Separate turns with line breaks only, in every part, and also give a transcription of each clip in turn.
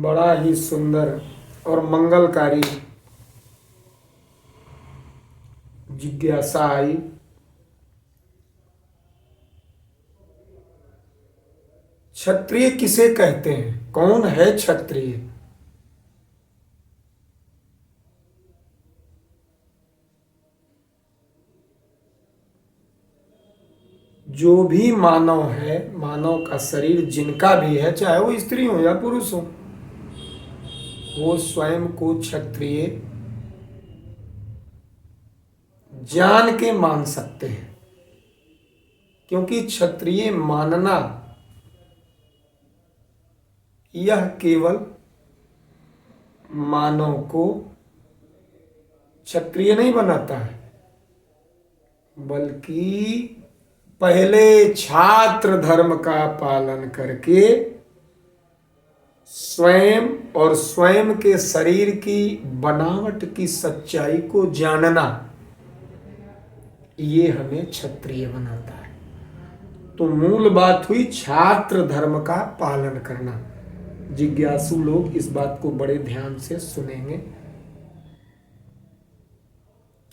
बड़ा ही सुंदर और मंगलकारी जिज्ञासा आई। क्षत्रिय किसे कहते हैं? कौन है क्षत्रिय? जो भी मानव है, मानव का शरीर जिनका भी है, चाहे वो स्त्री हो या पुरुष हो, वो स्वयं को क्षत्रिय जान के मान सकते हैं। क्योंकि क्षत्रिय मानना यह केवल मानव को क्षत्रिय नहीं बनाता है, बल्कि पहले छात्र धर्म का पालन करके स्वयं और स्वयं के शरीर की बनावट की सच्चाई को जानना, ये हमें क्षत्रिय बनाता है। तो मूल बात हुई छात्र धर्म का पालन करना। जिज्ञासु लोग इस बात को बड़े ध्यान से सुनेंगे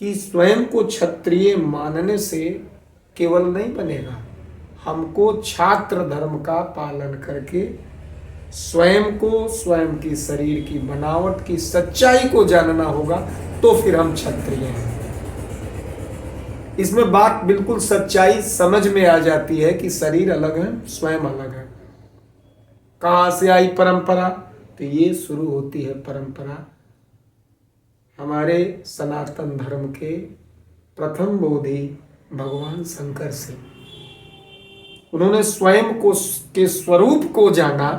कि स्वयं को क्षत्रिय मानने से केवल नहीं बनेगा, हमको छात्र धर्म का पालन करके स्वयं को, स्वयं की शरीर की बनावट की सच्चाई को जानना होगा, तो फिर हम क्षत्रिय हैं। इसमें बात बिल्कुल सच्चाई समझ में आ जाती है कि शरीर अलग है, स्वयं अलग है। कहाँ से आई परंपरा? तो ये शुरू होती है परंपरा हमारे सनातन धर्म के प्रथम बोधि भगवान शंकर से। उन्होंने स्वयं को के स्वरूप को जाना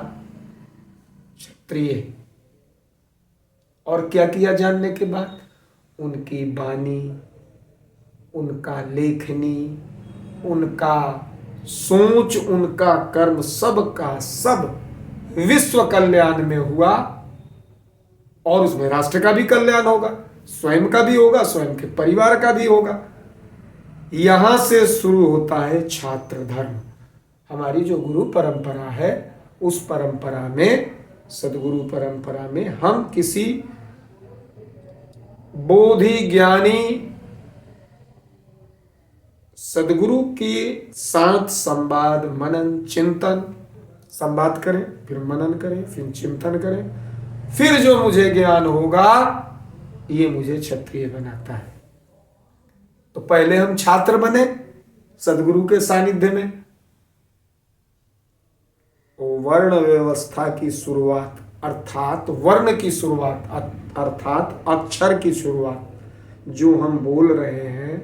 क्षत्रिय। और क्या किया जानने के बाद? उनकी वाणी, उनका लेखनी, उनका सोच, उनका कर्म, सब का सब विश्व कल्याण में हुआ। और उसमें राष्ट्र का भी कल्याण होगा, स्वयं का भी होगा, स्वयं के परिवार का भी होगा। यहां से शुरू होता है छात्र धर्म। हमारी जो गुरु परंपरा है, उस परंपरा में, सदगुरु परंपरा में, हम किसी बोधि ज्ञानी सदगुरु के साथ संवाद, मनन, चिंतन, संवाद करें, फिर मनन करें, फिर चिंतन करें, फिर जो मुझे ज्ञान होगा, ये मुझे क्षत्रिय बनाता है। तो पहले हम छात्र बने सदगुरु के सानिध्य में। वर्ण व्यवस्था की शुरुआत, अर्थात वर्ण की शुरुआत, अर्थात अक्षर की शुरुआत, जो हम बोल रहे हैं,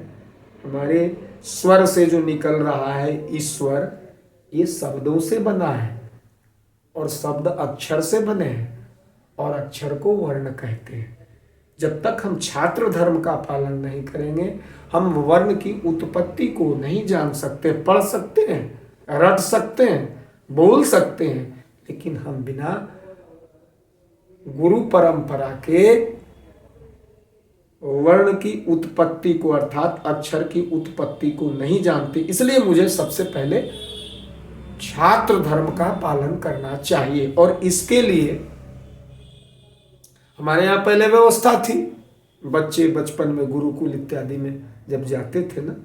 हमारे स्वर से जो निकल रहा है ईश्वर, ये शब्दों से बना है और शब्द अक्षर से बने हैं और अक्षर को वर्ण कहते हैं। जब तक हम छात्र धर्म का पालन नहीं करेंगे, हम वर्ण की उत्पत्ति को नहीं जान सकते। पढ़ सकते हैं, रट सकते हैं, बोल सकते हैं, लेकिन हम बिना गुरु परंपरा के वर्ण की उत्पत्ति को, अर्थात अक्षर की उत्पत्ति को नहीं जानते। इसलिए मुझे सबसे पहले छात्र धर्म का पालन करना चाहिए। और इसके लिए हमारे यहाँ पहले व्यवस्था थी। बच्चे बचपन में गुरुकुल इत्यादि में जब जाते थे ना,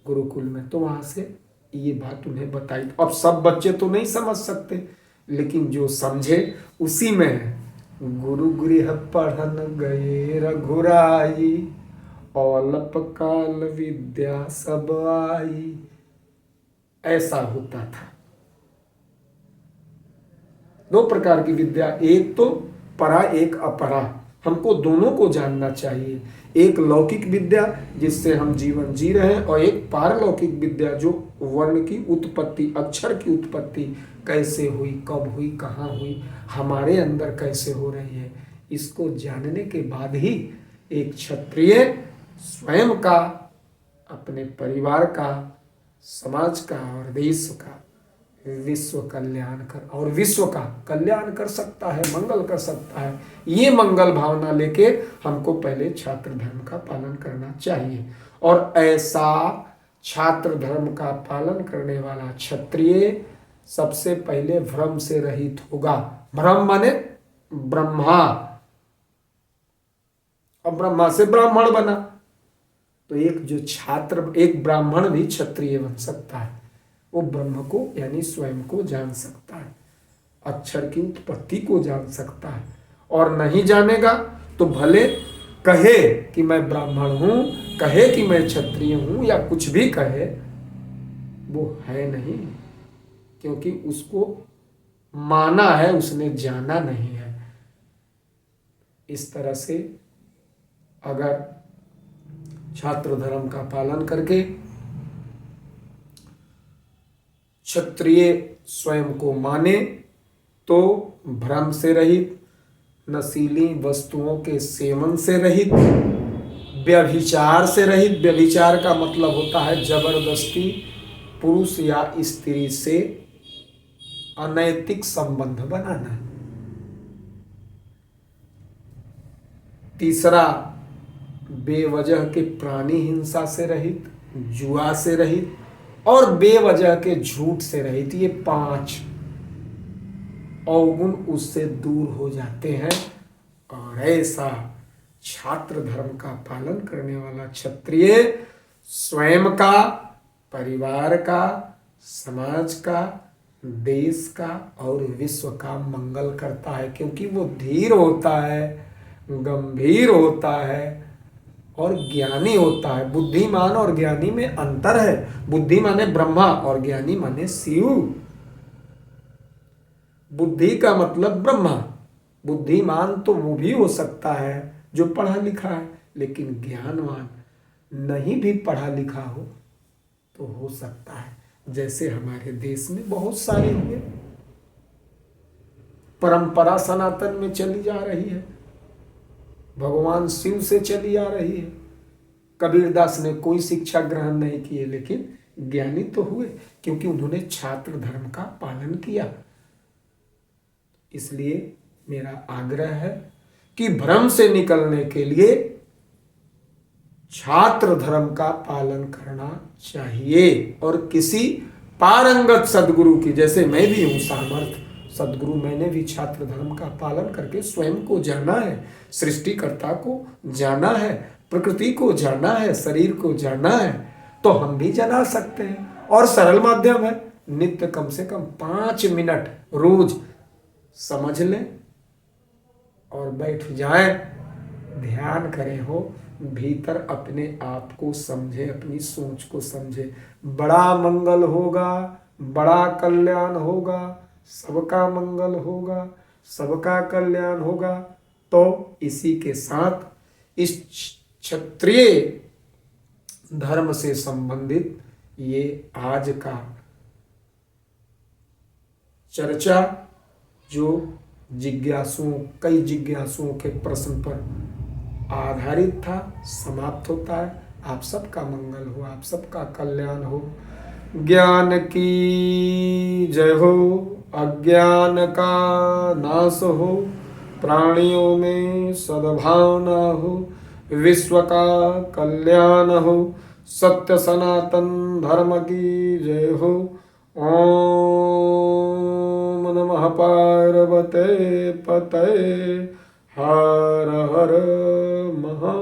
गुरुकुल में, तो वहां से ये बात उन्हें बताई। अब सब बच्चे तो नहीं समझ सकते, लेकिन जो समझे उसी में है। गुरु गृह पढ़न गए रघुराई, औलप काल विद्या सब आई, ऐसा होता था। दो प्रकार की विद्या, एक तो परा, एक अपरा। हमको दोनों को जानना चाहिए। एक लौकिक विद्या जिससे हम जीवन जी रहे हैं, और एक पारलौकिक विद्या जो वर्ण की उत्पत्ति, अक्षर की उत्पत्ति कैसे हुई, कब हुई, कहाँ हुई, हमारे अंदर कैसे हो रही है। इसको जानने के बाद ही एक क्षत्रिय स्वयं का, अपने परिवार का, समाज का और देश का, विश्व कल्याण कर और विश्व का कल्याण कर सकता है, मंगल कर सकता है। ये मंगल भावना लेके हमको पहले छात्र धर्म का पालन करना चाहिए। और ऐसा छात्र धर्म का पालन करने वाला क्षत्रिय सबसे पहले भ्रम से रहित होगा। भ्रम माने ब्रह्मा, अब ब्रह्मा से ब्राह्मण बना, तो एक जो छात्र, एक ब्राह्मण भी क्षत्रिय बन सकता है। वो ब्रह्म को यानी स्वयं को जान सकता है, अक्षर की उत्पत्ति को जान सकता है। और नहीं जानेगा तो भले कहे कि मैं ब्राह्मण हूं, कहे कि मैं क्षत्रिय हूं, या कुछ भी कहे, वो है नहीं, क्योंकि उसको माना है, उसने जाना नहीं है। इस तरह से अगर छात्र धर्म का पालन करके क्षत्रिय स्वयं को माने तो भ्रम से रहित, नशीली वस्तुओं के सेवन से रहित, व्यभिचार से रहित। व्यभिचार का मतलब होता है जबरदस्ती पुरुष या स्त्री से अनैतिक संबंध बनाना। तीसरा, बेवजह के प्राणी हिंसा से रहित, जुआ से रहित और बेवजह के झूठ से रहित। ये 5 अवगुण उससे दूर हो जाते हैं। और ऐसा छात्र धर्म का पालन करने वाला क्षत्रिय स्वयं का, परिवार का, समाज का, देश का और विश्व का मंगल करता है, क्योंकि वो धीर होता है, गंभीर होता है और ज्ञानी होता है। बुद्धिमान और ज्ञानी में अंतर है। बुद्धि माने ब्रह्मा और ज्ञानी माने शिव। बुद्धि का मतलब ब्रह्मा। बुद्धिमान तो वो भी हो सकता है जो पढ़ा लिखा है, लेकिन ज्ञानवान नहीं भी पढ़ा लिखा हो तो हो सकता है। जैसे हमारे देश में बहुत सारे हुए, परंपरा सनातन में चली जा रही है, भगवान शिव से चली आ रही है। कबीरदास ने कोई शिक्षा ग्रहण नहीं किए, लेकिन ज्ञानी तो हुए, क्योंकि उन्होंने छात्र धर्म का पालन किया। इसलिए मेरा आग्रह है कि भ्रम से निकलने के लिए छात्र धर्म का पालन करना चाहिए। और किसी पारंगत सदगुरु की, जैसे मैं भी हूं सामर्थ सदगुरु, मैंने भी छात्र धर्म का पालन करके स्वयं को जाना है, सृष्टिकर्ता को जाना है, प्रकृति को जाना है, शरीर को जाना है, तो हम भी जना सकते हैं। और सरल माध्यम है, नित्य कम से कम 5 मिनट रोज समझ लें और बैठ जाएं, ध्यान करें, हो भीतर अपने आप को समझे, अपनी सोच को समझे। बड़ा मंगल होगा, बड़ा कल्याण होगा, सबका मंगल होगा, सबका कल्याण होगा। तो इसी के साथ इस क्षत्रिय धर्म से संबंधित ये आज का चर्चा, जो जिज्ञासुओं, कई जिज्ञासुओं के प्रश्न पर आधारित था, समाप्त होता है। आप सबका मंगल हो, आप सबका कल्याण हो। ज्ञान की जय हो, अज्ञान का नाश हो, प्राणियों में सद्भावना हो, विश्व का कल्याण हो। सत्य सनातन धर्म की जय हो। ओम नमः पार्वते पतये, हर हर महा